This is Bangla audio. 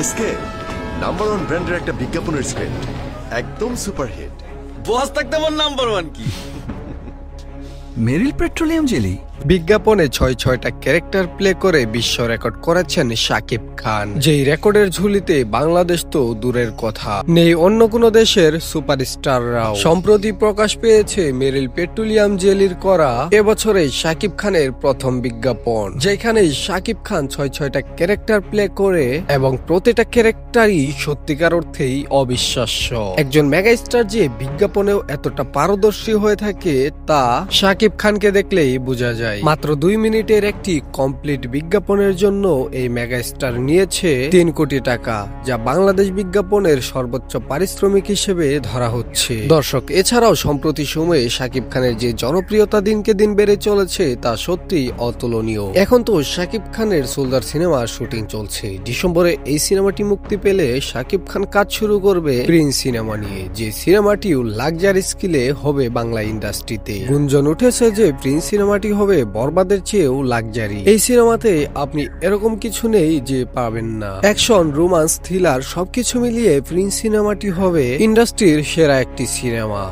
এসকে নাম্বার ওয়ান ব্র্যান্ডের একটা বিজ্ঞাপনের স্ক্রিপ্ট একদম সুপারহিট। বস থাকতে আমার নাম্বার ওয়ান কি? মেরিল পেট্রোলিয়াম জেলি বিজ্ঞাপনে ছয়টা ক্যারেক্টার প্লে করে বিশ্ব রেকর্ড করেছেন শাকিব খান। যেই রেকর্ডের ঝুলিতে বাংলাদেশ তো দূরের কথা, নেই অন্য কোনো দেশের সুপারস্টাররাও। সম্প্রতি প্রকাশ পেয়েছে মেরিল পেট্রোলিয়াম জেলির করা এবছরে শাকিব খানের প্রথম বিজ্ঞাপন, যেখানে শাকিব খান ছয়টা ক্যারেক্টার প্লে করে এবং প্রতিটা ক্যারেক্টারই সত্যিকার অর্থেই অবিশ্বাস্য। একজন মেগাস্টার যে বিজ্ঞাপনেও এতটা পারদর্শী হয়ে থাকে তা শাকিব খানকে দেখলেই বোঝা যায়। মাত্র 2 মিনিটের একটি কমপ্লিট বিজ্ঞাপনের জন্য এই মেগাস্টার নিয়েছে 3 কোটি টাকা, যা বাংলাদেশ বিজ্ঞাপনের সর্বোচ্চ পারিশ্রমিক হিসেবে ধরা হচ্ছে। দর্শক, এছাড়াও সম্প্রতি সময়ে শাকিব খানের যে জনপ্রিয়তা দিনকে দিন বেড়ে চলেছে তা সত্যি অতুলনীয়। এখন তো শাকিব খানের সোলজার সিনেমার শুটিং চলছে। ডিসেম্বরে এই সিনেমাটি মুক্তি পেলে শাকিব খান কাজ শুরু করবে প্রিন্স সিনেমা নিয়ে, যে সিনেমাটিও লাক্সারি স্কেলে হবে বাংলা ইন্ডাস্ট্রিতে। গুঞ্জন উঠেছে যে প্রিন্স সিনেমাটি হবে বরবাদের চেয়েও লাক্সারি। এই সিনেমাতে আপনি এরকম কিছু নেই যে পাবেন না। অ্যাকশন, রোমান্স, থ্রিলার সবকিছু মিলিয়ে প্রিন্স সিনেমাটি হবে ইন্ডাস্ট্রির সেরা একটি সিনেমা।